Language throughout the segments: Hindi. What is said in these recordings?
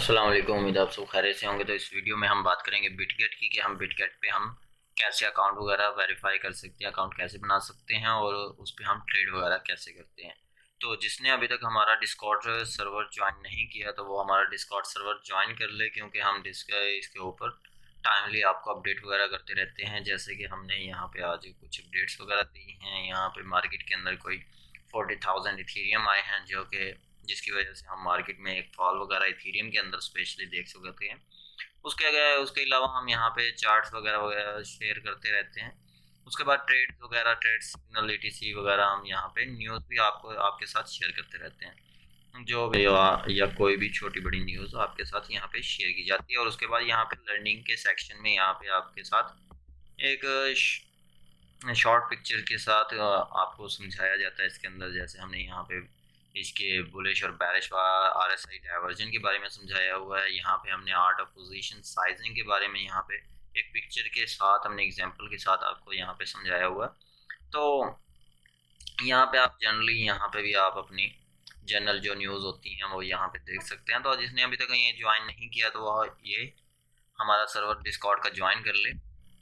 अस्सलाम वालेकुम। उम्मीद है आप सब खैरियत से होंगे। तो इस वीडियो में हम बात करेंगे बिटगेट की कि हम बिटगेट पे हम कैसे अकाउंट वगैरह वेरीफाई कर सकते हैं, अकाउंट कैसे बना सकते हैं और उस पर हम ट्रेड वगैरह कैसे करते हैं। तो जिसने अभी तक हमारा डिस्कॉर्ड सर्वर ज्वाइन नहीं किया तो वो हमारा डिस्कॉर्ड सर्वर ज्वाइन कर ले, क्योंकि हम इसके ऊपर टाइमली आपको अपडेट वगैरह करते रहते हैं। जैसे कि हमने यहाँ पे आज कुछ अपडेट्स वगैरह दी हैं। यहाँ पे मार्केट के अंदर कोई 40,000 इथीरियम आए हैं, जो कि जिसकी वजह से हम मार्केट में एक फॉल वगैरह इथीरियम के अंदर स्पेशली देख सकते हैं। उसके अलावा हम यहाँ पे चार्ट्स वगैरह वगैरह शेयर करते रहते हैं। उसके बाद ट्रेड्स वगैरह, ट्रेड सिग्नल, एटीसी वगैरह हम यहाँ पे न्यूज़ भी आपको आपके साथ शेयर करते रहते हैं। जो भी या कोई भी छोटी बड़ी न्यूज़ आपके साथ यहाँ पे शेयर की जाती है। और उसके बाद यहाँ पे लर्निंग के सेक्शन में यहाँ पे आपके साथ एक शॉर्ट पिक्चर के साथ आपको समझाया जाता है इसके अंदर। जैसे हमने यहाँ पे इसके बुलिश और बैरिश आरएसआई डाइवर्जन के बारे में समझाया हुआ है। यहाँ पे हमने आर्ट ऑफ पोजीशन साइजिंग के बारे में यहाँ पे एक पिक्चर के साथ हमने एग्जांपल के साथ आपको यहाँ पे समझाया हुआ है। तो यहाँ पे आप जनरली यहाँ पे भी आप अपनी जनरल जो न्यूज़ होती हैं वो यहाँ पे देख सकते हैं। तो जिसने अभी तक ये ज्वाइन नहीं किया तो वह ये हमारा सर्वर डिस्कॉर्ड का ज्वाइन कर ले।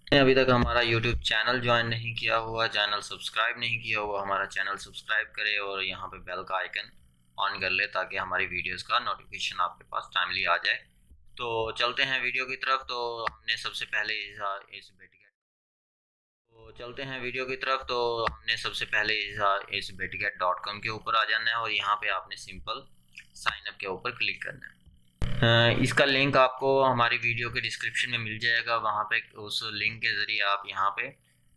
अभी तक हमारा यूट्यूब चैनल ज्वाइन नहीं किया हुआ, चैनल सब्सक्राइब नहीं किया हुआ, हमारा चैनल सब्सक्राइब करे और यहाँ पे बेल का आइकन ऑन कर ले, ताकि हमारी वीडियोस का नोटिफिकेशन आपके पास टाइमली आ जाए। तो चलते हैं वीडियो की तरफ। तो हमने सबसे पहले इस बेटगेट तो चलते हैं वीडियो की तरफ। तो हमने सबसे पहले इस betget.com के ऊपर आ जाना है और यहाँ पे आपने सिंपल साइन अप के ऊपर क्लिक करना है। इसका लिंक आपको हमारी वीडियो के डिस्क्रिप्शन में मिल जाएगा। वहाँ पे उस लिंक के ज़रिए आप यहाँ पे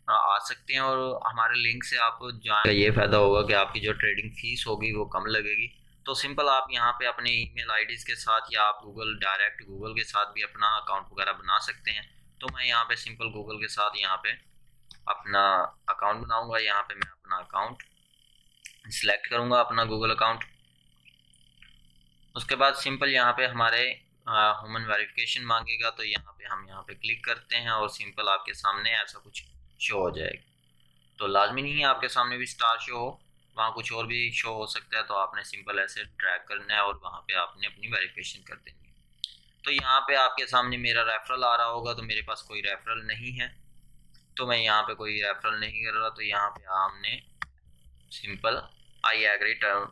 आ सकते हैं और हमारे लिंक से आपको जान ये फ़ायदा होगा कि आपकी जो ट्रेडिंग फीस होगी वो कम लगेगी। तो सिंपल आप यहाँ पे अपने ईमेल आईडीज़ के साथ या आप डायरेक्ट गूगल के साथ भी अपना अकाउंट वगैरह बना सकते हैं। तो मैं यहाँ पे सिंपल गूगल के साथ यहाँ पे अपना अकाउंट बनाऊँगा। यहाँ पे मैं अपना अकाउंट सिलेक्ट करूँगा, अपना गूगल अकाउंट। उसके बाद सिंपल यहाँ पे हमारे ह्यूमन वेरिफिकेशन मांगेगा, तो यहाँ पे क्लिक करते हैं और सिंपल आपके सामने ऐसा कुछ शो हो जाएगा। तो लाजमी नहीं है आपके सामने भी स्टार शो हो, वहाँ कुछ और भी शो हो सकता है। तो आपने सिंपल ऐसे ड्रैग करना है और वहाँ पे आपने अपनी वेरिफिकेशन कर देनी है। तो यहाँ पे आपके सामने मेरा रेफरल आ रहा होगा, तो मेरे पास कोई रेफरल नहीं है, तो मैं यहाँ पे कोई रेफरल नहीं कर रहा। तो यहाँ पे हमने simple I agree term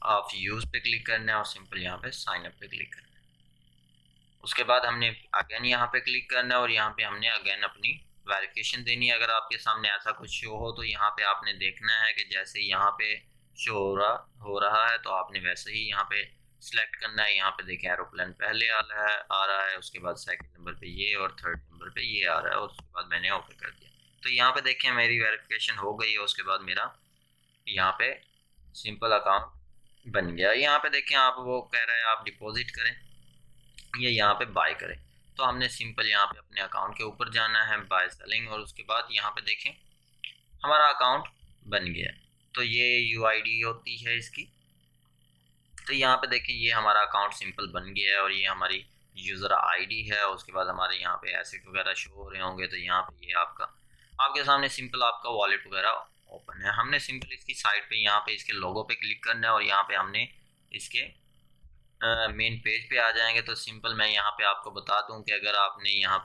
of use पे क्लिक करना है और सिंपल यहाँ पे साइन अप पे क्लिक करना है। उसके बाद हमने अगेन यहाँ पे क्लिक करना है और यहाँ पे हमने अगेन अपनी वेरिफिकेशन देनी है। अगर आपके सामने ऐसा कुछ शो हो तो यहाँ पे आपने देखना है कि जैसे यहाँ पे शो हो रहा है तो आपने वैसे ही यहाँ पे सिलेक्ट करना है। यहाँ पे देखें एरोप्लेन पहले आ रहा है, उसके बाद सेकंड नंबर पे ये और थर्ड नंबर पे ये आ रहा है और उसके बाद मैंने ओके कर दिया। तो यहाँ पे देखें मेरी वेरिफिकेशन हो गई है। उसके बाद मेरा यहाँ पे सिंपल अकाउंट बन गया। यहाँ पे देखें आप वो कह रहा है आप डिपॉजिट करें या यहाँ पे बाय करें। तो हमने सिंपल यहाँ पे अपने अकाउंट के ऊपर जाना है, बाय सेलिंग, और उसके बाद यहाँ पे देखें हमारा अकाउंट बन गया है। तो ये यूआईडी होती है इसकी। तो यहाँ पे देखें ये हमारा अकाउंट सिंपल बन गया है और ये हमारी यूज़र आईडी है। उसके बाद हमारे यहाँ पे एसेट वगैरह शो हो रहे होंगे। तो यहाँ पे ये आपके सामने सिंपल आपका वॉलेट वगैरह ओपन है। हमने सिंपल इसकी साइड पे यहाँ पे इसके लोगो पे क्लिक करना है और यहाँ पे हमने इसके मेन पेज पे आ जाएंगे। तो सिंपल मैं यहाँ पे आपको बता दूं कि अगर आपने यहाँ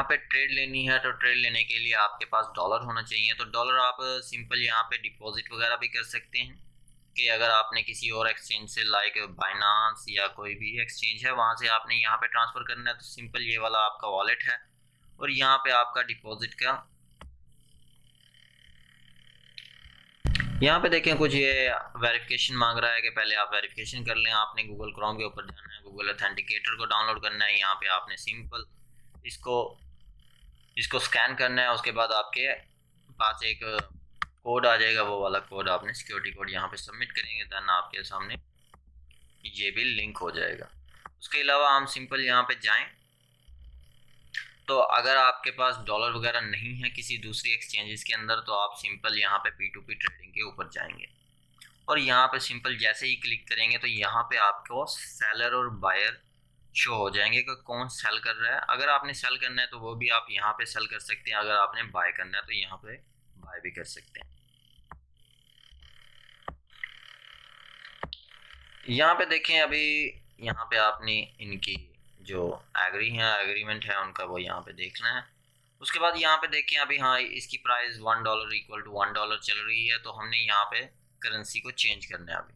पे ट्रेड लेनी है तो ट्रेड लेने के लिए आपके पास डॉलर होना चाहिए। तो डॉलर आप सिंपल यहाँ पे डिपॉजिट वगैरह भी कर सकते हैं कि अगर आपने किसी और एक्सचेंज से लाइक बाइनांस या कोई भी एक्सचेंज है वहाँ से आपने यहाँ पे ट्रांसफ़र करना है। तो सिंपल ये वाला आपका वॉलेट है और यहाँ पे आपका डिपॉजिट का यहाँ पे देखें कुछ ये वेरिफिकेशन मांग रहा है कि पहले आप वेरिफिकेशन कर लें। आपने गूगल क्रोम के ऊपर जाना है, गूगल ऑथेंटिकेटर को डाउनलोड करना है। यहाँ पे आपने सिंपल इसको स्कैन करना है। उसके बाद आपके पास एक कोड आ जाएगा, वो वाला कोड आपने सिक्योरिटी कोड यहाँ पे सबमिट करेंगे, देन आपके सामने ये भी लिंक हो जाएगा। उसके अलावा हम सिंपल यहाँ पे जाएं तो अगर आपके पास डॉलर वगैरह नहीं है किसी दूसरी एक्सचेंजेस के अंदर तो आप सिंपल यहाँ पे P2P ट्रेडिंग के ऊपर जाएंगे और यहाँ पे सिंपल जैसे ही क्लिक करेंगे तो यहाँ पे आपको सेलर और बायर शो हो जाएंगे कि कौन सेल कर रहा है। अगर आपने सेल करना है तो वो भी आप यहाँ पे सेल कर सकते हैं, अगर आपने बाय करना है तो यहाँ पे बाय भी कर सकते हैं। यहाँ पे देखें अभी, यहाँ पे आपने इनकी जो एग्रीमेंट है उनका वो यहाँ पे देखना है। उसके बाद यहाँ पे देखें अभी, हाँ इसकी प्राइस $1 इक्वल टू $1 चल रही है, तो हमने यहाँ पे करेंसी को चेंज करना है अभी।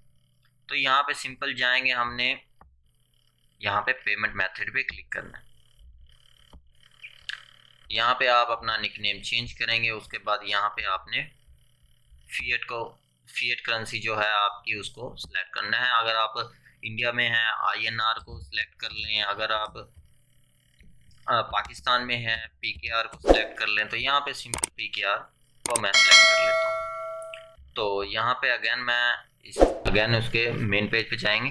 तो यहाँ पे सिंपल जाएंगे, हमने यहाँ पे पेमेंट मेथड पे क्लिक करना है। यहाँ पे आप अपना निकनेम चेंज करेंगे। उसके बाद यहाँ पे आपने फिएट करेंसी जो है आपकी उसको सिलेक्ट करना है। अगर आप इंडिया में हैं INR को सिलेक्ट कर लें, अगर आप पाकिस्तान में है PKR को सिलेक्ट कर लें। तो यहाँ पे सिंपल PKR को मैं सिलेक्ट कर लेता हूँ। तो यहाँ पे अगेन उसके मेन पेज पे जाएंगे,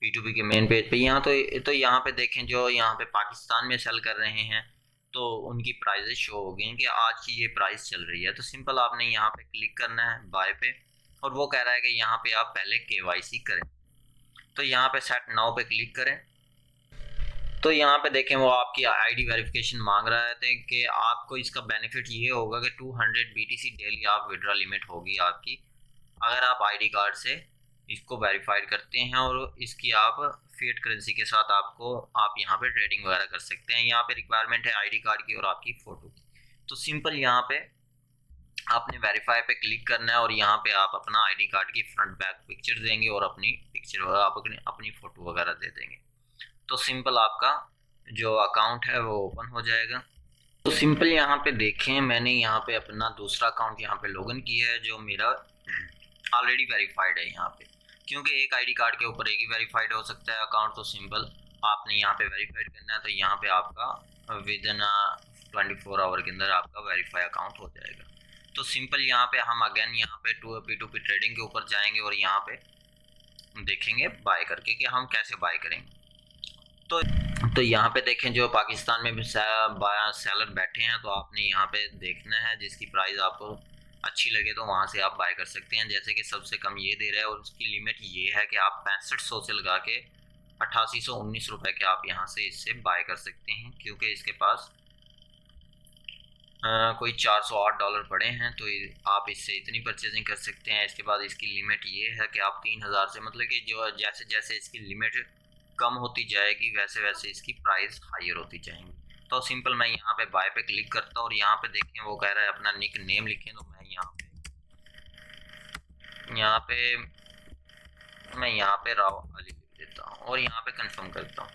P2P के मेन पेज पे। यहाँ तो यहाँ पे देखें, जो यहाँ पे पाकिस्तान में सेल कर रहे हैं तो उनकी प्राइजेस शो हो गई कि आज की ये प्राइस चल रही है। तो सिंपल आपने यहाँ पे क्लिक करना है बाय पे, और वो कह रहा है कि यहाँ पे आप पहले KYC करें। तो यहाँ पे सेट नाउ पे क्लिक करें। तो यहाँ पे देखें वो आपकी ID वेरिफिकेशन मांग रहा है कि आपको इसका बेनिफिट ये होगा कि 200 BTC डेली आप विड्रॉ लिमिट होगी आपकी, अगर आप ID कार्ड से इसको वेरीफाइड करते हैं और इसकी आप फिएट करेंसी के साथ आप यहाँ पे ट्रेडिंग वगैरह कर सकते हैं। यहाँ पे रिक्वायरमेंट है ID कार्ड की और आपकी फ़ोटो की। तो सिंपल यहाँ पे आपने वेरीफाई पे क्लिक करना है और यहाँ पे आप अपना ID कार्ड की फ्रंट बैक पिक्चर देंगे और अपनी पिक्चर वगैरह आप अपनी फ़ोटो वगैरह दे देंगे। तो सिंपल आपका जो अकाउंट है वो ओपन हो जाएगा। तो सिंपल यहाँ पे देखें, मैंने यहाँ पे अपना दूसरा अकाउंट यहाँ पे लॉगिन किया है जो मेरा ऑलरेडी वेरीफाइड है यहाँ पे, क्योंकि एक ID कार्ड के ऊपर एक ही वेरीफाइड हो सकता है अकाउंट। तो सिंपल आपने यहाँ पे वेरीफाइड करना है, तो यहाँ पे आपका विद इन 24 आवर के अंदर आपका वेरीफाई अकाउंट हो जाएगा। तो सिंपल यहाँ पे हम अगेन यहाँ पे P2P ट्रेडिंग के ऊपर जाएंगे और यहाँ पे देखेंगे बाय करके कि हम कैसे बाय करेंगे। तो यहाँ पे देखें जो पाकिस्तान में भी सेलर बैठे हैं, तो आपने यहाँ पे देखना है जिसकी प्राइस आपको अच्छी लगे तो वहाँ से आप बाय कर सकते हैं। जैसे कि सबसे कम ये दे रहा है और उसकी लिमिट ये है कि आप 6500 से लगा के 8819 रुपये के आप यहाँ से इससे बाय कर सकते हैं, क्योंकि इसके पास कोई $408 पड़े हैं। तो आप इससे इतनी परचेजिंग कर सकते हैं। इसके बाद इसकी लिमिट ये है कि आप 3000 से, मतलब कि जो जैसे जैसे इसकी लिमिट कम होती जाएगी वैसे वैसे इसकी प्राइस हायर होती जाएंगी। तो सिंपल मैं यहाँ पे बाय पे क्लिक करता हूँ और यहाँ पे देखें वो कह रहा है अपना निक नेम लिखें। तो मैं यहाँ पे राव अली लिख देता हूँ और यहाँ पे कंफर्म करता हूँ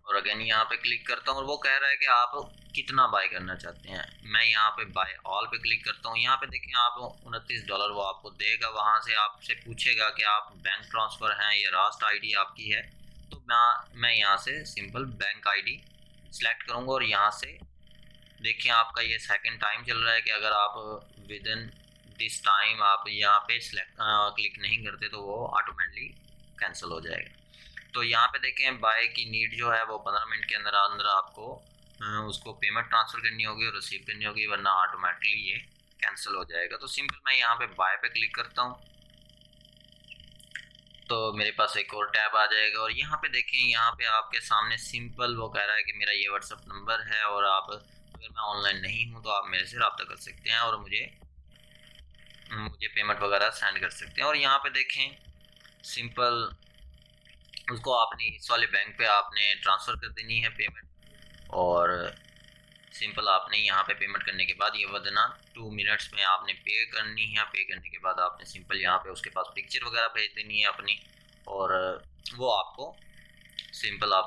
और अगेन यहाँ पे क्लिक करता हूँ। और वो कह रहा है कि आप कितना बाय करना चाहते हैं। मैं यहाँ पे बाय ऑल पे क्लिक करता हूँ। यहाँ पे देखें आप $29 वो आपको देगा। वहाँ से आपसे पूछेगा कि आप बैंक ट्रांसफ़र हैं या रास्ट ID आपकी है। तो मैं यहाँ से सिंपल बैंक ID सेलेक्ट करूँगा और यहाँ से देखिए आपका ये सेकंड टाइम चल रहा है कि अगर आप विद इन दिस टाइम आप यहाँ पे क्लिक नहीं करते तो वो ऑटोमेटिकली कैंसिल हो जाएगा। तो यहाँ पे देखें बाय की नीड जो है वो 15 मिनट के अंदर अंदर आपको उसको पेमेंट ट्रांसफ़र करनी होगी और रिसीव करनी होगी, वरना ऑटोमेटिकली ये कैंसिल हो जाएगा। तो सिंपल मैं यहाँ पे बाय पे क्लिक करता हूँ तो मेरे पास एक और टैब आ जाएगा और यहाँ पे देखें, यहाँ पे आपके सामने सिंपल वो कह रहा है कि मेरा ये व्हाट्सअप नंबर है और आप अगर मैं ऑनलाइन नहीं हूँ तो आप मेरे से रब्ता कर सकते हैं और मुझे पेमेंट वगैरह सेंड कर सकते हैं। और यहाँ पे देखें सिंपल उसको आपने इस वाले बैंक पे आपने ट्रांसफ़र कर देनी है पेमेंट। और सिंपल आपने यहाँ पे पेमेंट करने के बाद ये वदना 2 मिनट्स में आपने पे करनी है। पे करने के बाद आपने सिंपल यहाँ पे उसके पास पिक्चर वगैरह भेज देनी है अपनी, और वो आपको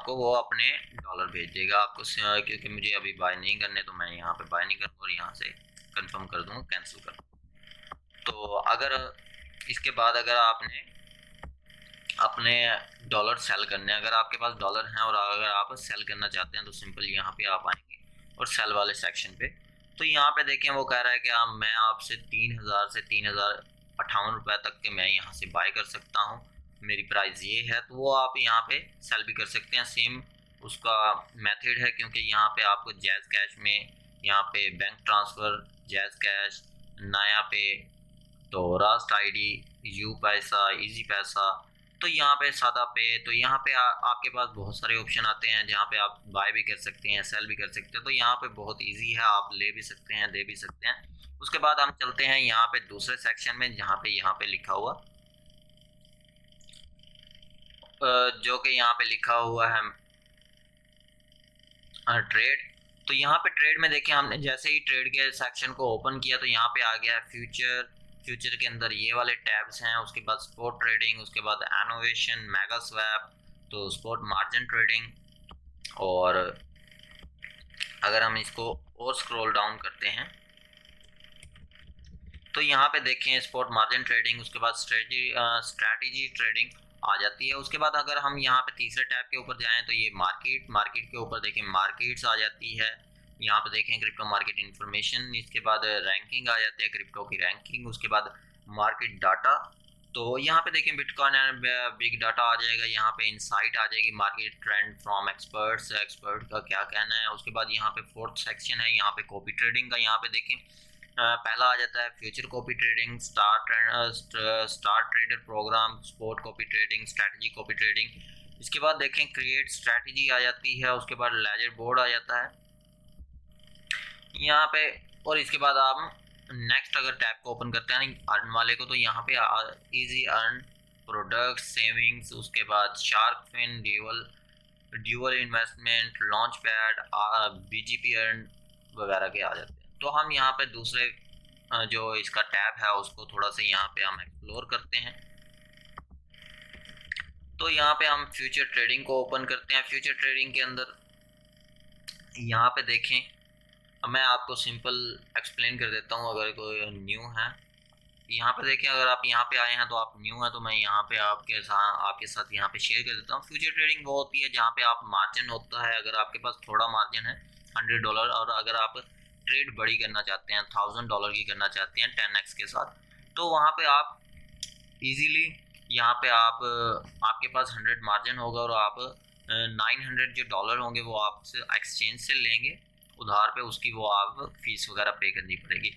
वो अपने डॉलर भेज देगा आपको। क्योंकि मुझे अभी बाय नहीं करने तो मैं यहाँ पे बाय नहीं करूँगा और यहाँ से कंफर्म कर दूँगा, कैंसिल कर दूँगा। तो अगर इसके बाद अगर आपने अपने डॉलर सेल करने हैं, अगर आपके पास डॉलर हैं और अगर आप सेल करना चाहते हैं तो सिंपल यहाँ पे आप आएंगे और सेल वाले सेक्शन पे। तो यहाँ पे देखें वो कह रहा है कि मैं आपसे 3000 से 3058 रुपये तक के मैं यहाँ से बाय कर सकता हूँ, मेरी प्राइस ये है। तो वो आप यहाँ पे सेल भी कर सकते हैं। सेम उसका मेथड है, क्योंकि यहाँ पे आपको जैज़ कैश में यहाँ पे बैंक ट्रांसफ़र, जैज़ कैश, नया पे, तो रास्ट ID, यू पैसा, इजी पैसा, तो यहाँ पे सादा पे। तो यहाँ पे आपके पास बहुत सारे ऑप्शन आते हैं जहाँ पे आप बाय भी कर सकते हैं, सेल भी कर सकते हैं। तो यहाँ पे बहुत इजी है, आप ले भी सकते हैं, दे भी सकते हैं। उसके बाद हम चलते हैं यहाँ पे दूसरे सेक्शन में जहाँ पे लिखा हुआ जो कि यहाँ पे लिखा हुआ है ट्रेड। तो यहाँ पे ट्रेड में देखें, हमने जैसे ही ट्रेड के सेक्शन को ओपन किया तो यहाँ पे आ गया फ्यूचर। फ्यूचर के अंदर ये वाले टैब्स हैं, उसके बाद स्पॉट ट्रेडिंग, उसके बाद एनोवेशन, मेगा स्वैप, तो स्पॉट मार्जिन ट्रेडिंग। और अगर हम इसको और स्क्रॉल डाउन करते हैं तो यहाँ पे देखें स्पॉट मार्जिन ट्रेडिंग, उसके बाद स्ट्रेटजी ट्रेडिंग आ जाती है। उसके बाद अगर हम यहाँ पे तीसरे टैब के ऊपर जाएं तो ये मार्केट के ऊपर देखें मार्केट्स आ जाती है। यहाँ पे देखें क्रिप्टो मार्केट इन्फॉर्मेशन, इसके बाद रैंकिंग आ जाती है, क्रिप्टो की रैंकिंग, उसके बाद मार्केट डाटा। तो यहाँ पे देखें बिटकॉइन एंड बिग डाटा आ जाएगा, यहाँ पे इनसाइट आ जाएगी, market trend from experts, expert का क्या कहना है। उसके बाद यहाँ पे फोर्थ सेक्शन है, यहाँ पे कॉपी ट्रेडिंग का। यहाँ पे देखें पहला आ जाता है future copy trading, star trader program, spot copy trading, strategy copy trading. इसके बाद देखें क्रिएट स्ट्रैटेजी आ जाती है, उसके बाद लेजर बोर्ड आ जाता है यहाँ पे। और इसके बाद आप नेक्स्ट अगर टैब को ओपन करते हैं अर्न वाले को, तो यहाँ पे इजी अर्न, प्रोडक्ट, सेविंग्स, उसके बाद shark fin, dual investment, launchpad, BGP earn वगैरह के आ जाते हैं। तो हम यहाँ पे दूसरे जो इसका टैब है उसको थोड़ा सा यहाँ पे हम एक्सप्लोर करते हैं। तो यहाँ पे हम फ्यूचर ट्रेडिंग को ओपन करते हैं। फ्यूचर ट्रेडिंग के अंदर यहाँ पे देखें, मैं आपको सिंपल एक्सप्लेन कर देता हूँ अगर कोई न्यू है। यहाँ पे देखें, अगर आप यहाँ पे आए हैं तो आप न्यू हैं, तो मैं यहाँ पे आपके साथ यहाँ पे शेयर कर देता हूँ। फ्यूचर ट्रेडिंग वो होती है जहाँ पे आप मार्जिन होता है, अगर आपके पास थोड़ा मार्जिन है $100, और अगर आप ट्रेड बड़ी करना चाहते हैं, $1000 की करना चाहते हैं 10x के साथ, तो वहाँ पे आप इजीली यहाँ पे आपके पास 100 मार्जिन होगा और आप 900 जो डॉलर होंगे वो आपसे एक्सचेंज से लेंगे उधार पे, उसकी वो आप फीस वगैरह पे करनी पड़ेगी।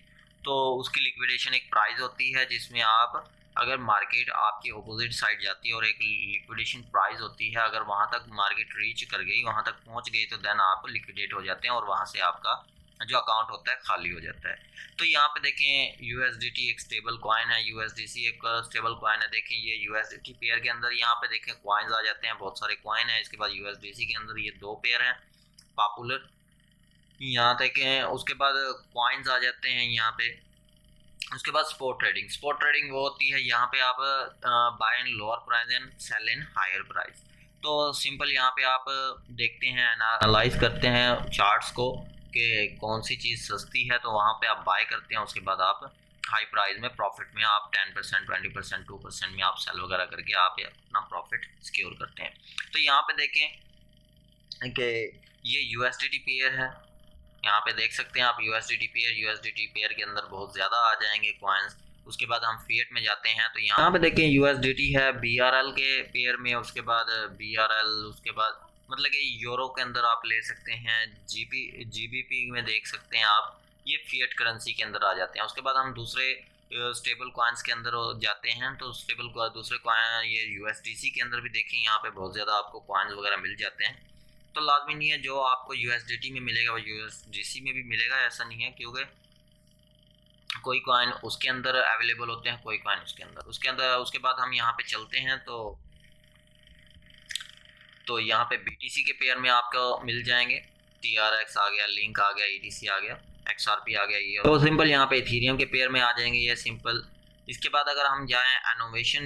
तो उसकी लिक्विडेशन एक प्राइस होती है जिसमें आप, अगर मार्केट आपकी अपोजिट साइड जाती है और एक लिक्विडेशन प्राइस होती है, अगर वहाँ तक मार्केट रीच कर गई, वहाँ तक पहुँच गई, तो देन आप लिक्विडेट हो जाते हैं और वहाँ से आपका जो अकाउंट होता है खाली हो जाता है। तो यहाँ पे देखें USDT एक स्टेबल कॉइन है, USDC एक स्टेबल कॉइन है। देखें ये USDT पेयर के अंदर यहाँ पे देखें कॉइन्स आ जाते हैं, बहुत सारे कॉइन है। इसके बाद USDC के अंदर ये 2 पेयर हैं पॉपुलर, यहाँ देखें। उसके बाद कॉइन्स आ जाते हैं यहाँ पे। उसके बाद स्पॉट ट्रेडिंग वो होती है यहाँ पे आप buy in lower price and sell in higher price. तो सिंपल यहाँ पे आप देखते हैं, एनालाइज करते हैं चार्ट्स को कि कौन सी चीज़ सस्ती है, तो वहाँ पे आप बाय करते हैं। उसके बाद आप हाई प्राइस में प्रॉफिट में आप 10%, 20%, 2% में आप सेल वगैरह करके आप अपना प्रॉफिट सिक्योर करते हैं। तो यहाँ पे देखें कि ये USDT पेयर है, यहाँ पे देख सकते हैं आप USDT पेयर के अंदर बहुत ज़्यादा आ जाएंगे कॉइन्स। उसके बाद हम फिएट में जाते हैं तो यहाँ पे देखें USDT है BRL के पेयर में, उसके बाद BRL, उसके बाद मतलब कि यूरो के अंदर आप ले सकते हैं, GBP में देख सकते हैं आप, ये फिएट करेंसी के अंदर आ जाते हैं। उसके बाद हम दूसरे स्टेबल कॉइन्स के अंदर जाते हैं, तो दूसरे कॉइन ये USDC के अंदर भी देखें, यहाँ पे बहुत ज़्यादा आपको कॉइन्स वगैरह मिल जाते हैं। तो लाजमी नहीं है जो आपको USDT में मिलेगा वो USDC में भी मिलेगा, ऐसा नहीं है, क्योंकि कोई कॉइन उसके अंदर अवेलेबल होते हैं, कोई कॉइन उसके अंदर। उसके बाद हम यहाँ पे चलते हैं तो यहाँ पे BTC के पेयर में आपको मिल जाएंगे, TRX आ गया, लिंक आ गया, ETC आ गया, XRP आ गया, ये तो सिंपल। यहाँ पे इथीरियम के पेयर में आ जाएंगे, ये सिंपल। इसके बाद अगर हम जाएं एनोवेशन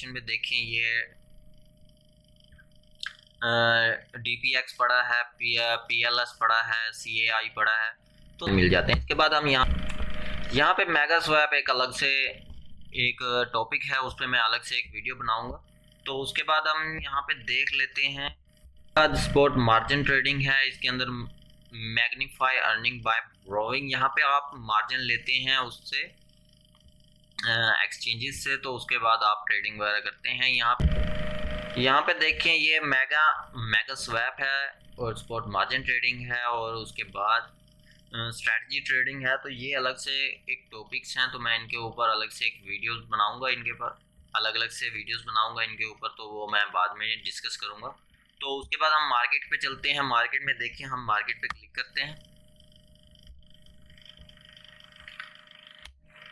में देखें, ये DPX पड़ा है, PLS पड़ा है, CAI पड़ा है, तो मिल जाते हैं। इसके बाद हम यहाँ पे मेगा स्वैप एक अलग से एक टॉपिक है, उस पर मैं अलग से एक वीडियो बनाऊंगा। तो उसके बाद हम यहाँ पे देख लेते हैं स्पॉट मार्जिन ट्रेडिंग है, इसके अंदर मैग्नीफाई अर्निंग बाय ब्रोइंग, यहाँ पे आप मार्जिन लेते हैं उससे एक्सचेंजेस से, तो उसके बाद आप ट्रेडिंग वगैरह करते हैं। यहाँ पे देखें ये मेगा स्वैप है और स्पॉट मार्जिन ट्रेडिंग है, और उसके बाद स्ट्रैटेजी ट्रेडिंग है। तो ये अलग से एक टॉपिक्स हैं, तो मैं इनके ऊपर अलग से एक वीडियोस बनाऊंगा, इनके ऊपर अलग से वीडियोस बनाऊंगा इनके ऊपर, तो वो मैं बाद में डिस्कस करूंगा। तो उसके बाद हम मार्केट पे चलते हैं। मार्केट में देखिए, हम मार्केट पे क्लिक करते हैं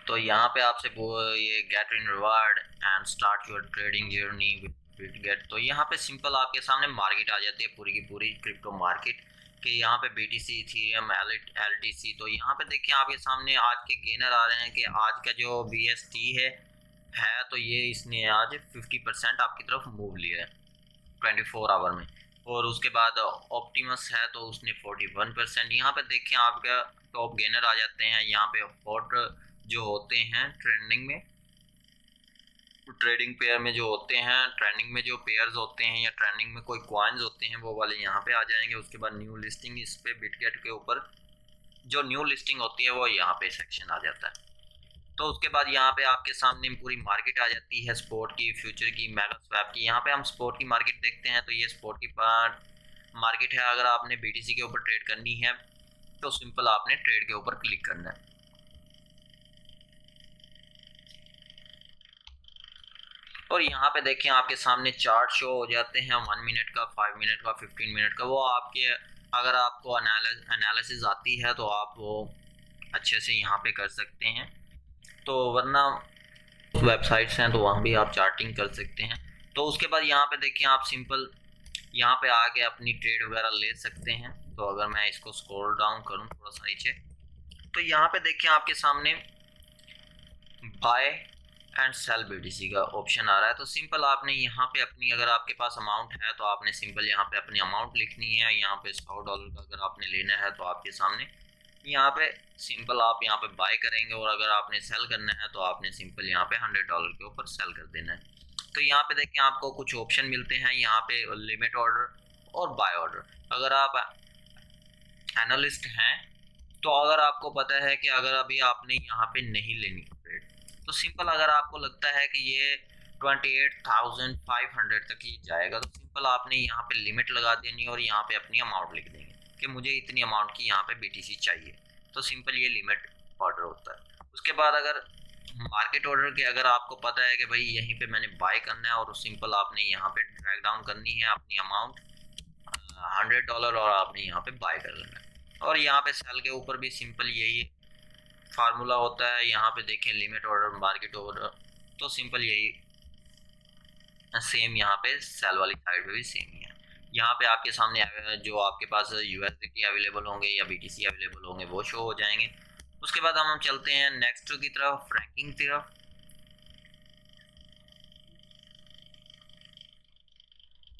तो यहाँ पे आपसे ये get in reward and start your trading journey Bitget. तो यहाँ पे सिंपल आपके सामने मार्केट आ जाती है पूरी की पूरी क्रिप्टो मार्केट के। यहाँ पे BTC, इथेरियम, LTC। तो यहाँ पे देखिए आपके सामने आज के गेनर आ रहे हैं कि आज का जो BST है तो ये इसने आज 50% आपकी तरफ मूव लिया है 24 आवर में। और उसके बाद ऑप्टिमस है तो उसने 41%। यहाँ पे देखिए आपका टॉप गेनर आ जाते हैं। यहाँ पे हॉट जो होते हैं ट्रेंडिंग में, ट्रेडिंग पेयर में जो होते हैं, ट्रेंडिंग में जो पेयर्स होते हैं या ट्रेंडिंग में कोई कॉइन्स होते हैं वो वाले यहाँ पे आ जाएंगे। उसके बाद न्यू लिस्टिंग, इस पे बिटगेट के ऊपर जो न्यू लिस्टिंग होती है वो यहाँ पे सेक्शन आ जाता है। तो उसके बाद यहाँ पे आपके सामने पूरी मार्केट आ जाती है स्पॉट की, फ्यूचर की, मेगा स्वैप की। यहाँ पे हम स्पॉट की मार्केट देखते हैं तो ये स्पॉट की मार्केट है। अगर आपने BTC के ऊपर ट्रेड करनी है तो सिंपल आपने ट्रेड के ऊपर क्लिक करना है। और यहाँ पे देखें आपके सामने चार्ट शो हो जाते हैं 1 मिनट का, 5 मिनट का, 15 मिनट का। वो आपके अगर आपको एनालिसिस आती है तो आप वो अच्छे से यहाँ पे कर सकते हैं। तो वरना वेबसाइट्स हैं तो वहाँ भी आप चार्टिंग कर सकते हैं। तो उसके बाद यहाँ पे देखिए आप सिंपल यहाँ पे आके अपनी ट्रेड वगैरह ले सकते हैं। तो अगर मैं इसको स्क्रॉल डाउन करूँ थोड़ा सा नीचे तो यहाँ पे देखिए आपके सामने बाय एंड सेल BTC का ऑप्शन आ रहा है। तो सिंपल आपने यहाँ पे अपनी, अगर आपके पास अमाउंट है तो आपने सिंपल यहाँ पे अपनी अमाउंट लिखनी है। यहाँ पे $100 का अगर आपने लेना है तो आपके सामने यहाँ पे सिंपल आप यहाँ पे बाय करेंगे, और अगर आपने सेल करना है तो आपने सिंपल यहाँ पे $100 के ऊपर सेल कर देना है। तो यहाँ पे देखिए आपको कुछ ऑप्शन मिलते हैं यहाँ पे, लिमिट ऑर्डर और बाय ऑर्डर। अगर आप एनालिस्ट हैं तो अगर आपको पता है कि अगर अभी आपने यहाँ पे नहीं लेनी ट्रेड तो सिंपल अगर आपको लगता है कि ये 28,500 तक ही जाएगा तो सिंपल आपने यहाँ पे लिमिट लगा देनी और यहाँ पे अपनी अमाउंट लिख देंगे कि मुझे इतनी अमाउंट की यहाँ पे BTC चाहिए। तो सिंपल ये लिमिट ऑर्डर होता है। उसके बाद अगर मार्केट ऑर्डर के, अगर आपको पता है कि भाई यहीं पे मैंने बाय करना है और सिंपल आपने यहाँ पे ड्रैग डाउन करनी है अपनी अमाउंट $100 और आपने यहाँ पे बाय कर लेना है। और यहाँ पे सेल के ऊपर भी सिंपल यही फार्मूला होता है। यहाँ पे देखें लिमिट ऑर्डर, मार्केट ऑर्डर, तो सिंपल यही सेम यहाँ पे सेल वाली साइड पे भी सेम ही है। यहाँ पे आपके सामने जो आपके पास USDT अवेलेबल होंगे या BTC अवेलेबल होंगे वो शो हो जाएंगे। उसके बाद हम चलते हैं नेक्स्ट की तरफ, रैंकिंग की तरफ।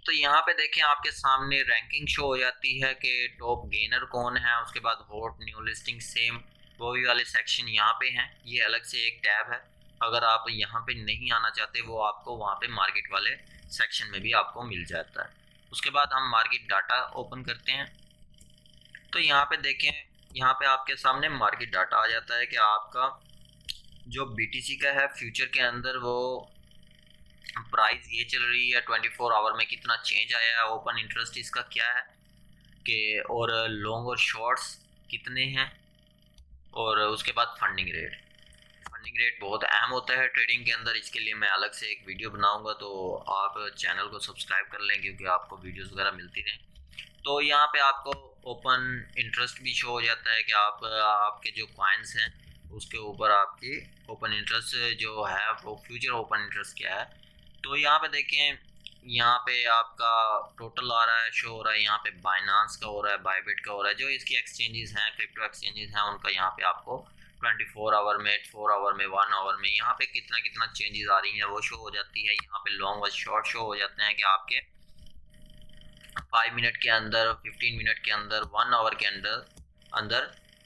तो यहाँ पे देखें आपके सामने रैंकिंग शो हो जाती है कि टॉप गेनर कौन है। उसके बाद हॉट, न्यू लिस्टिंग, सेम वो भी वाले सेक्शन यहाँ पे हैं। ये अलग से एक टैब है, अगर आप यहाँ पे नहीं आना चाहते वो आपको वहाँ पे मार्केट वाले सेक्शन में भी आपको मिल जाता है। उसके बाद हम मार्केट डाटा ओपन करते हैं। तो यहाँ पे देखें, यहाँ पे आपके सामने मार्केट डाटा आ जाता है कि आपका जो BTC का है फ्यूचर के अंदर वो प्राइस ये चल रही है 24 आवर में कितना चेंज आया है, ओपन इंटरेस्ट इसका क्या है कि, और लॉन्ग और शॉर्ट्स कितने हैं, और उसके बाद फंडिंग रेट। फंडिंग रेट बहुत अहम होता है ट्रेडिंग के अंदर, इसके लिए मैं अलग से एक वीडियो बनाऊंगा तो आप चैनल को सब्सक्राइब कर लें क्योंकि आपको वीडियोस वगैरह मिलती रहें। तो यहाँ पे आपको ओपन इंटरेस्ट भी शो हो जाता है कि आपके जो कॉइन्स हैं उसके ऊपर आपकी ओपन इंटरेस्ट जो है वो फ्यूचर ओपन इंटरेस्ट क्या है। तो यहाँ पे देखें, यहाँ पे आपका टोटल आ रहा है, शो हो रहा है। यहाँ पे बाइनांस का हो रहा है, बायबिट का हो रहा है, जो इसकी एक्सचेंजेस हैं, क्रिप्टो एक्सचेंजेस हैं, उनका यहाँ पे आपको 24 आवर में, 4 आवर में, 1 आवर में यहाँ पे कितना कितना चेंजेस आ रही हैं वो शो हो जाती है। यहाँ पे लॉन्ग और शॉर्ट शो हो जाते हैं कि आपके 5 मिनट के अंदर, 15 मिनट के अंदर, 1 आवर के अंदर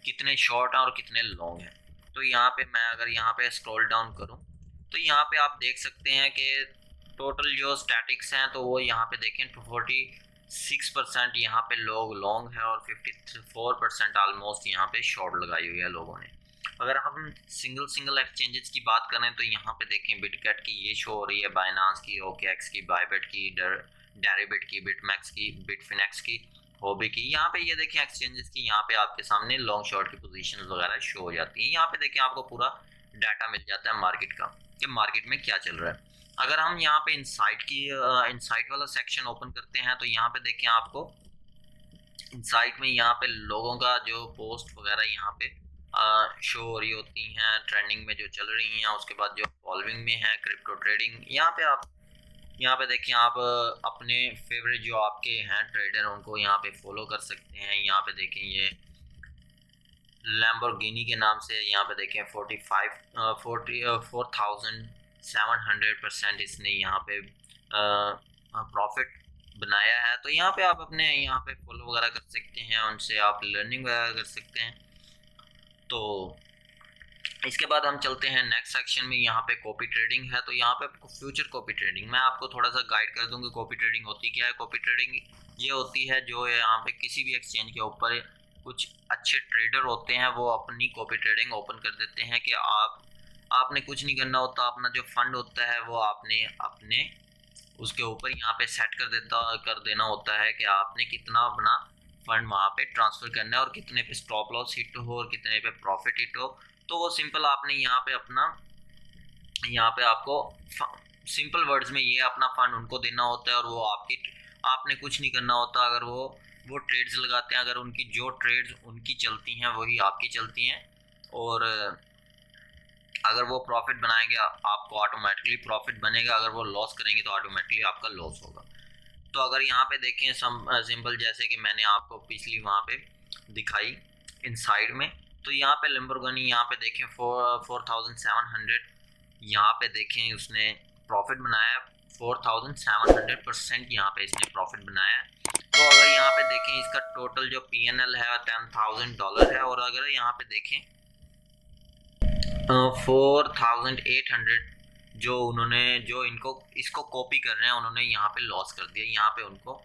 कितने शॉर्ट हैं और कितने लॉन्ग हैं। तो यहाँ पे मैं अगर यहाँ पे स्क्रॉल डाउन करूँ तो यहाँ पे आप देख सकते हैं कि टोटल जो स्टैटिक्स हैं तो वो यहाँ पे देखें 46% यहाँ पे लोग लॉन्ग है और 54% ऑलमोस्ट यहाँ पे शॉर्ट लगाई हुई है लोगों ने। अगर हम सिंगल एक्सचेंजेस की बात करें तो यहाँ पे देखें बिटगेट की ये शो हो रही है, बाइनांस की, OKX की, बायबिट की, डेरिबिट की, बिटमैक्स की, बिटफिनेक्स की, हॉबी की। यहाँ पे ये देखें एक्सचेंजेस की, यहाँ पे आपके सामने लॉन्ग शॉर्ट की पोजीशंस वगैरह शो हो जाती हैं। यहाँ पे देखें आपको पूरा डाटा मिल जाता है मार्केट का कि मार्केट में क्या चल रहा है। अगर हम यहाँ पे इनसाइट वाला सेक्शन ओपन करते हैं तो यहाँ पे देखें आपको इनसाइट में यहाँ पे लोगों का जो पोस्ट वगैरह यहाँ पे शो हो रही होती हैं, ट्रेंडिंग में जो चल रही हैं। उसके बाद जो फॉलोइंग में है क्रिप्टो ट्रेडिंग, यहाँ पे आप यहाँ पे देखिए आप अपने फेवरेट जो आपके हैं ट्रेडर उनको यहाँ पे फॉलो कर सकते हैं। यहाँ पे देखें ये लैम्बोर्गिनी के नाम से यहाँ पे देखें 4700% इसने यहाँ पे प्रॉफिट बनाया है। तो यहाँ पे आप अपने यहाँ पे फॉलो वगैरह कर सकते हैं, उनसे आप लर्निंग वगैरह कर सकते हैं। तो इसके बाद हम चलते हैं नेक्स्ट सेक्शन में। यहाँ पे कॉपी ट्रेडिंग है। तो यहाँ पे फ्यूचर कॉपी ट्रेडिंग मैं आपको थोड़ा सा गाइड कर दूंगी। कॉपी ट्रेडिंग होती क्या है? कॉपी ट्रेडिंग ये होती है जो यहाँ पे किसी भी एक्सचेंज के ऊपर कुछ अच्छे ट्रेडर होते हैं, वो अपनी कॉपी ट्रेडिंग ओपन कर देते हैं कि आपने कुछ नहीं करना होता। अपना जो फंड होता है वो आपने अपने उसके ऊपर यहाँ पे सेट कर देना होता है कि आपने कितना अपना फंड वहाँ पे ट्रांसफर करना है और कितने पे स्टॉप लॉस हिट हो और कितने पे प्रॉफिट हिट हो। तो वो सिंपल आपने यहाँ पे अपना यहाँ पे आपको सिंपल वर्ड्स में ये अपना फंड उनको देना होता है और वो आपने कुछ नहीं करना होता। अगर वो ट्रेड्स लगाते हैं, अगर उनकी जो ट्रेड्स उनकी चलती हैं वही आपकी चलती हैं, और अगर वो प्रॉफिट बनाएंगे आपको ऑटोमेटिकली प्रॉफिट बनेगा, अगर वो लॉस करेंगे तो ऑटोमेटिकली आपका लॉस होगा। तो अगर यहाँ पे देखें सिंपल जैसे कि मैंने आपको पिछली वहाँ पे दिखाई इनसाइड में, तो यहाँ पे लैम्बोर्गिनी यहाँ पे देखें 4700 यहाँ पे देखें उसने प्रॉफिट बनाया 4700% यहाँ पे इसने प्रॉफिट बनाया। तो अगर यहाँ पे देखें इसका टोटल जो PNL है $10,000 है, और अगर यहाँ पे देखें 4800 जो इसको कॉपी कर रहे हैं उन्होंने यहाँ पे लॉस कर दिया, यहाँ पे उनको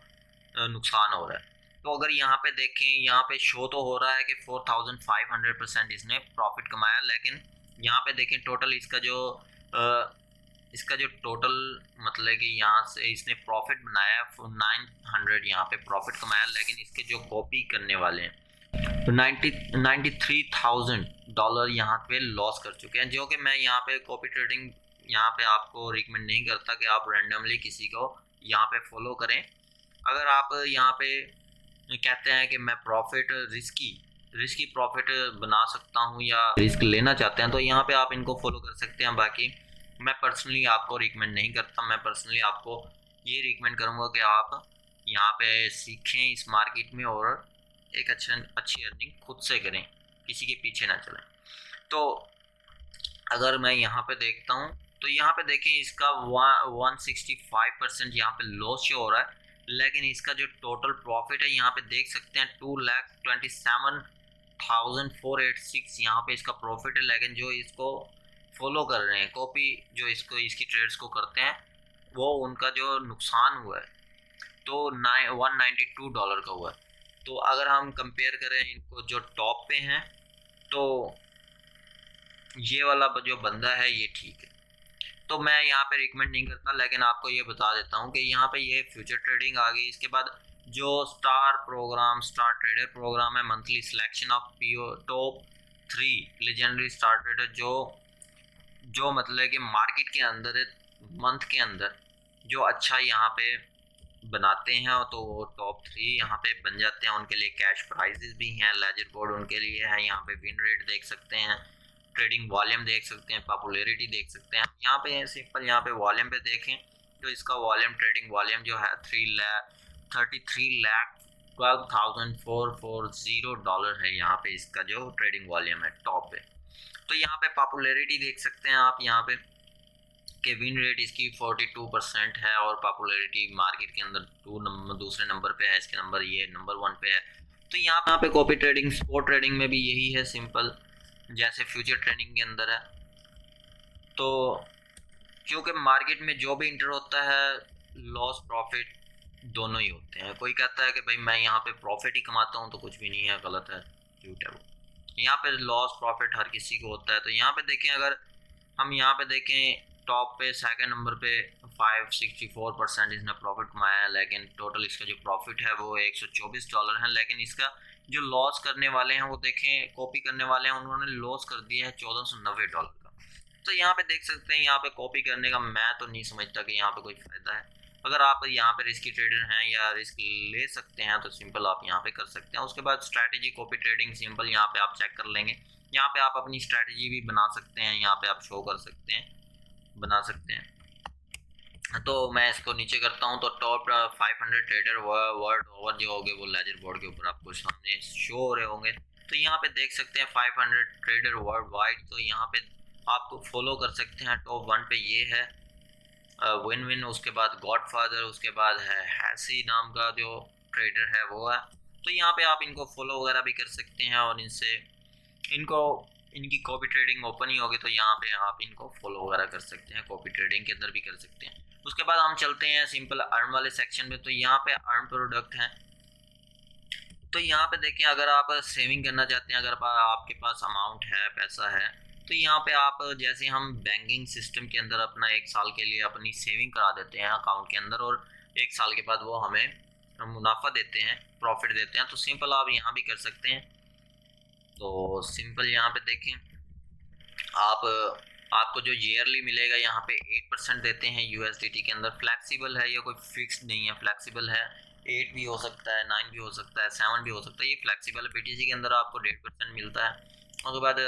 नुकसान हो रहा है। तो अगर यहाँ पे देखें यहाँ पे शो तो हो रहा है कि 4500% इसने प्रॉफिट कमाया, लेकिन यहाँ पे देखें टोटल इसका जो टोटल मतलब कि यहाँ से इसने प्रॉफिट बनाया 900 यहाँ पे प्रॉफिट कमाया, लेकिन इसके जो कॉपी करने वाले हैं तो $93,000 यहाँ पे लॉस कर चुके हैं। जो कि मैं यहाँ पे कॉपी ट्रेडिंग यहाँ पे आपको रिकमेंड नहीं करता कि आप रैंडमली किसी को यहाँ पे फॉलो करें। अगर आप यहाँ पे कहते हैं कि मैं प्रॉफिट रिस्की प्रॉफिट बना सकता हूँ या रिस्क लेना चाहते हैं तो यहाँ पे आप इनको फॉलो कर सकते हैं। बाकी मैं पर्सनली आपको रिकमेंड नहीं करता। मैं पर्सनली आपको ये रिकमेंड करूँगा कि आप यहाँ पे सीखें इस मार्केट में और एक अच्छी अर्निंग खुद से करें, किसी के पीछे ना चलें। तो अगर मैं यहाँ पे देखता हूँ तो यहाँ पे देखें इसका 165% यहाँ पे लॉस शो हो रहा है, लेकिन इसका जो टोटल प्रॉफिट है यहाँ पे देख सकते हैं 2,27,486 यहाँ पे इसका प्रॉफिट है। लेकिन जो इसको फॉलो कर रहे हैं कॉपी जो इसकी ट्रेड्स को करते हैं वो उनका जो नुकसान हुआ है तो $192 का हुआ है। तो अगर हम कंपेयर करें इनको जो टॉप पे हैं तो ये वाला जो बंदा है ये ठीक है। तो मैं यहाँ पे रिकमेंड नहीं करता, लेकिन आपको ये बता देता हूँ कि यहाँ पे ये फ्यूचर ट्रेडिंग आ गई। इसके बाद जो स्टार ट्रेडर प्रोग्राम है, monthly selection of top 3 legendary star trader जो मतलब कि मार्केट के अंदर मंथ के अंदर जो अच्छा यहाँ पे बनाते हैं तो वो टॉप 3 यहाँ पे बन जाते हैं। उनके लिए कैश प्राइजेस भी हैं, लेजर बोर्ड उनके लिए है। यहाँ पे विन रेट देख सकते हैं, ट्रेडिंग वॉल्यूम देख सकते हैं, पॉपुलैरिटी देख सकते हैं। यहाँ पे सिंपल यहाँ पे वॉल्यूम पे देखें तो इसका वॉल्यूम ट्रेडिंग वॉल्यूम जो है 33,12,440 डॉलर है यहाँ पे इसका जो ट्रेडिंग वॉल्यूम है टॉप पे। तो यहाँ पे पॉपुलैरिटी देख सकते हैं आप यहाँ पे कि विन रेट इसकी 42% है और पॉपुलैरिटी मार्केट के अंदर दूसरे नंबर पे है, इसके नंबर ये नंबर 1 पे है। तो यहाँ पे कॉपी ट्रेडिंग स्पॉट ट्रेडिंग में भी यही है सिंपल जैसे फ्यूचर ट्रेडिंग के अंदर है। तो क्योंकि मार्केट में जो भी इंटर होता है लॉस प्रॉफिट दोनों ही होते हैं। कोई कहता है कि भाई मैं यहाँ पे प्रॉफिट ही कमाता हूँ तो कुछ भी नहीं है, गलत है, झूठ है वो। यहाँ पे लॉस प्रॉफिट हर किसी को होता है। तो यहाँ पे देखें अगर हम यहाँ पे देखें टॉप पे सेकंड नंबर पे 564% इसने प्रॉफिट कमाया है, लेकिन टोटल इसका जो प्रॉफिट है वो $124 है। लेकिन इसका जो लॉस करने वाले हैं वो देखें कॉपी करने वाले हैं उन्होंने लॉस कर दिया है $1490 का। तो यहाँ पे देख सकते हैं यहाँ पे कॉपी करने का मैं तो नहीं समझता कि यहाँ पे कोई फ़ायदा है। अगर आप यहाँ पे रिस्की ट्रेडर हैं या रिस्क ले सकते हैं तो सिंपल आप यहाँ पे कर सकते हैं। उसके बाद स्ट्रैटेजी कॉपी ट्रेडिंग सिंपल यहाँ पे आप चेक कर लेंगे। यहाँ पे आप अपनी स्ट्रैटेजी भी बना सकते हैं, यहाँ पे आप शो कर सकते हैं, बना सकते हैं। तो मैं इसको नीचे करता हूँ तो टॉप 500 ट्रेडर वर्ल्ड ओवर जो होंगे वो लेजर बोर्ड के ऊपर आपको सामने शो हो रहे होंगे। तो यहाँ पे देख सकते हैं 500 ट्रेडर वर्ल्ड वाइड। तो यहाँ पे आपको फॉलो कर सकते हैं। टॉप 1 पे ये है विन विन, उसके बाद गॉडफादर, उसके बाद है हैसी नाम का जो ट्रेडर है वो है। तो यहाँ पे आप इनको फॉलो वगैरह भी कर सकते हैं और इनसे इनको इनकी कॉपी ट्रेडिंग ओपन ही होगी तो यहाँ पे आप इनको फॉलो वगैरह कर सकते हैं, कॉपी ट्रेडिंग के अंदर भी कर सकते हैं। उसके बाद हम चलते हैं सिंपल अर्न वाले सेक्शन में। तो यहाँ पे अर्न प्रोडक्ट हैं। तो यहाँ पे देखिए अगर आप सेविंग करना चाहते हैं, अगर आपके पास अमाउंट है, पैसा है, तो यहाँ पे आप जैसे हम बैंकिंग सिस्टम के अंदर अपना 1 साल के लिए अपनी सेविंग करा देते हैं अकाउंट के अंदर और 1 साल के बाद वो हमें मुनाफा देते हैं, प्रॉफिट देते हैं। तो सिंपल आप यहाँ भी कर सकते हैं। तो सिंपल यहाँ पे देखें आप आपको जो ईयरली मिलेगा यहाँ पे 8% देते हैं यूएसडीटी के अंदर। फ्लैक्सिबल है, ये कोई फिक्स्ड नहीं है, फ्लैक्सिबल है। 8 भी हो सकता है, 9 भी हो सकता है, 7 भी हो सकता है, ये फ्लैक्सिबल है। बीटीसी के अंदर आपको 1.5% मिलता है। उसके बाद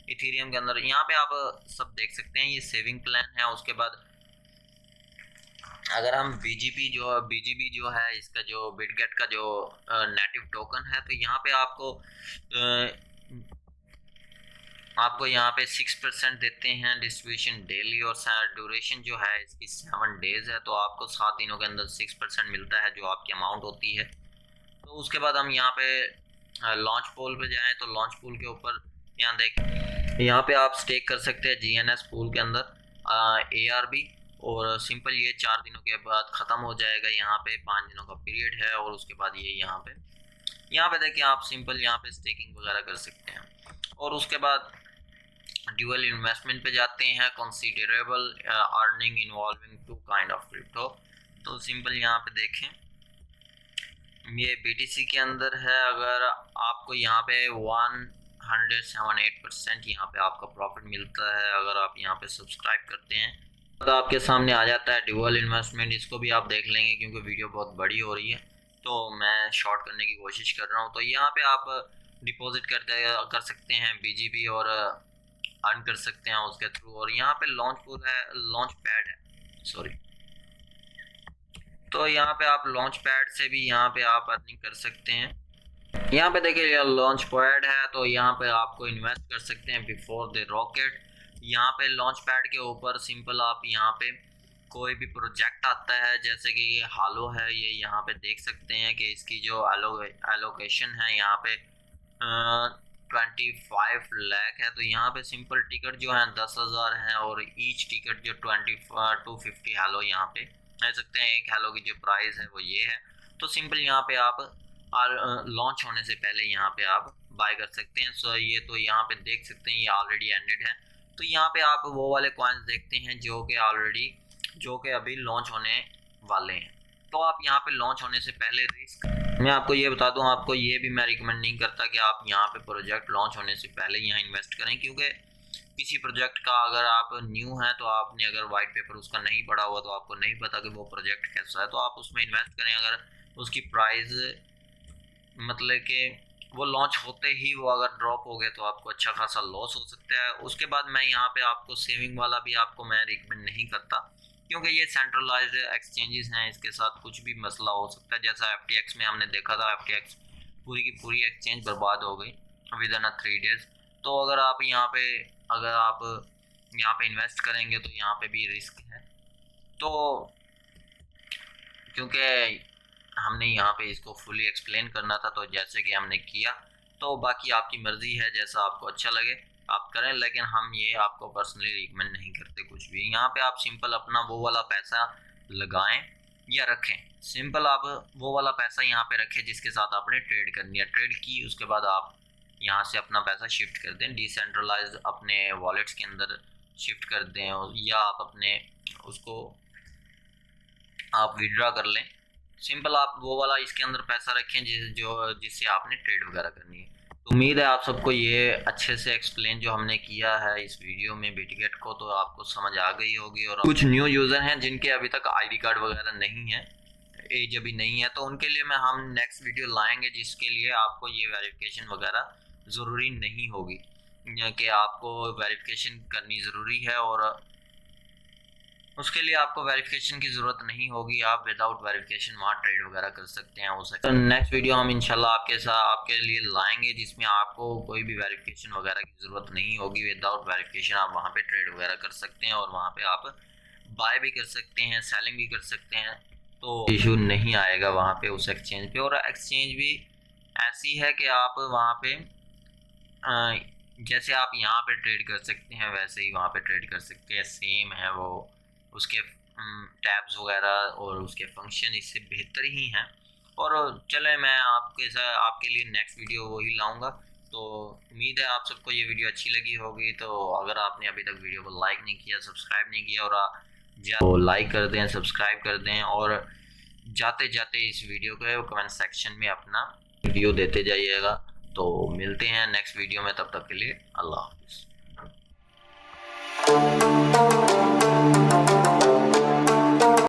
इथेरियम के अंदर यहाँ पे आप सब देख सकते हैं, ये सेविंग प्लान है। उसके बाद अगर हम बीजीबी जो है इसका जो बिटगेट का जो नेटिव टोकन है, तो यहाँ पे आपको यहाँ पे 6% देते हैं डिस्ट्रीब्यूशन डेली और ड्यूरेशन जो है इसकी 7 डेज है। तो आपको 7 दिनों के अंदर 6% मिलता है जो आपकी अमाउंट होती है। तो उसके बाद हम यहाँ पे लॉन्च पूल पे जाएं तो लॉन्च पूल के ऊपर यहाँ देख यहाँ पे आप स्टेक कर सकते हैं जीएनएस पूल के अंदर ARB। और सिंपल ये 4 दिनों के बाद ख़त्म हो जाएगा। यहाँ पे 5 दिनों का पीरियड है और उसके बाद ये यहाँ पे देखिए आप सिंपल यहाँ पे स्टेकिंग वगैरह कर सकते हैं। और उसके बाद ड्यूअल इन्वेस्टमेंट पे जाते हैं, considerable earning involving 2 kind of crypto. तो सिंपल यहाँ पे देखें ये बीटीसी के अंदर है। अगर आपको यहाँ पे 178% यहाँ पे आपका प्रॉफिट मिलता है अगर आप यहाँ पे सब्सक्राइब करते हैं। तो आपके सामने आ जाता है ड्यूअल इन्वेस्टमेंट, इसको भी आप देख लेंगे क्योंकि वीडियो बहुत बड़ी हो रही है तो मैं शॉर्ट करने की कोशिश कर रहा हूँ। तो यहाँ पे आप डिपॉजिट कर सकते हैं बीजीबी और अर्न कर सकते हैं उसके थ्रू। और यहाँ पे लॉन्च पूल है, लॉन्च पैड है, सॉरी। तो यहाँ पे आप लॉन्च पैड से भी यहाँ पे आप अर्निंग कर सकते हैं। यहाँ पे देखिए ये लॉन्च पैड है तो यहाँ पे आपको इन्वेस्ट कर सकते हैं बिफोर द रॉकेट। यहाँ पे लॉन्च पैड के ऊपर सिंपल आप यहाँ पे कोई भी प्रोजेक्ट आता है जैसे कि ये हालो है, ये यहाँ पे देख सकते हैं कि इसकी जो एलोकेशन है यहाँ पे 25 लाख है। तो यहाँ पे सिंपल टिकट जो है 10,000 है और ईच टिकट जो 250 हेलो यहाँ पे कह सकते हैं। एक हेलो की जो प्राइस है वो ये है। तो सिंपल यहाँ पे आप लॉन्च होने से पहले यहाँ पे आप बाय कर सकते हैं। सो ये तो यहाँ पे देख सकते हैं ये ऑलरेडी एंडेड है। तो यहाँ पे आप वो वाले कॉइन्स देखते हैं जो कि अभी लॉन्च होने वाले हैं। तो आप यहाँ पे लॉन्च होने से पहले रिस्क, मैं आपको ये बता दूं, आपको ये भी मैं रिकमेंड नहीं करता कि आप यहाँ पे प्रोजेक्ट लॉन्च होने से पहले यहाँ इन्वेस्ट करें। क्योंकि किसी प्रोजेक्ट का अगर आप न्यू हैं तो आपने अगर वाइट पेपर उसका नहीं पढ़ा हुआ तो आपको नहीं पता कि वो प्रोजेक्ट कैसा है। तो आप उसमें इन्वेस्ट करें। अगर उसकी प्राइस मतलब कि वो लॉन्च होते ही वो अगर ड्रॉप हो गए तो आपको अच्छा खासा लॉस हो सकता है। उसके बाद मैं यहाँ पे आपको सेविंग वाला भी आपको मैं रिकमेंड नहीं करता क्योंकि ये सेंट्रलाइज्ड एक्सचेंजेस हैं, इसके साथ कुछ भी मसला हो सकता है। जैसा FTX में हमने देखा था, FTX पूरी की पूरी एक्सचेंज बर्बाद हो गई विद इन 3 डेज। तो अगर आप यहाँ पे इन्वेस्ट करेंगे तो यहाँ पे भी रिस्क है। तो क्योंकि हमने यहाँ पे इसको फुली एक्सप्लेन करना था तो जैसे कि हमने किया, तो बाकी आपकी मर्ज़ी है, जैसा आपको अच्छा लगे आप करें। लेकिन हम ये आपको पर्सनली रिकमेंड नहीं करते कुछ भी। यहाँ पे आप सिंपल अपना वो वाला पैसा लगाएं या रखें। सिंपल आप वो वाला पैसा यहाँ पे रखें जिसके साथ आपने ट्रेड करनी है। ट्रेड की उसके बाद आप यहाँ से अपना पैसा शिफ्ट कर दें, डिसेंट्रलाइज अपने वॉलेट्स के अंदर शिफ्ट कर दें या आप अपने उसको आप विड्रॉ कर लें। सिंपल आप वो वाला इसके अंदर पैसा रखें जिससे आपने ट्रेड वगैरह करनी है। तो उम्मीद है आप सबको ये अच्छे से एक्सप्लेन जो हमने किया है इस वीडियो में बिटगेट को तो आपको समझ आ गई होगी। और कुछ न्यू यूज़र हैं जिनके अभी तक ID कार्ड वगैरह नहीं है, एज अभी नहीं है, तो उनके लिए हम नेक्स्ट वीडियो लाएंगे जिसके लिए आपको ये वेरिफिकेशन वगैरह ज़रूरी नहीं होगी कि आपको वेरिफिकेशन करनी ज़रूरी है। और उसके लिए आपको वेरिफिकेशन की ज़रूरत नहीं होगी, आप विदाउट वेरिफिकेशन वहाँ ट्रेड वगैरह कर सकते हैं। हो सकता है नेक्स्ट वीडियो हम इंशाल्लाह आपके साथ आपके लिए लाएंगे जिसमें आपको कोई भी वेरिफिकेशन वगैरह की ज़रूरत नहीं होगी। विदाउट वेरिफिकेशन आप वहाँ पे ट्रेड वगैरह कर सकते हैं और वहाँ पे आप बाय भी कर सकते हैं, सेलिंग भी कर सकते हैं, तो इशू नहीं आएगा वहाँ पे उस एक्सचेंज पे। और एक्सचेंज भी ऐसी है कि आप वहाँ पे जैसे आप यहाँ पे ट्रेड कर सकते हैं वैसे ही वहाँ पे ट्रेड कर सकते हैं, सेम है वो। उसके टैब्स वगैरह और उसके फंक्शन इससे बेहतर ही हैं। और चले मैं आपके साथ आपके लिए नेक्स्ट वीडियो वही लाऊंगा। तो उम्मीद है आप सबको ये वीडियो अच्छी लगी होगी। तो अगर आपने अभी तक वीडियो को लाइक नहीं किया, सब्सक्राइब नहीं किया, और तो लाइक कर दें, सब्सक्राइब कर दें, और जाते जाते इस वीडियो को कमेंट सेक्शन में अपना रिव्यू देते जाइएगा। तो मिलते हैं नेक्स्ट वीडियो में, तब तक के लिए अल्लाह हाफिज़।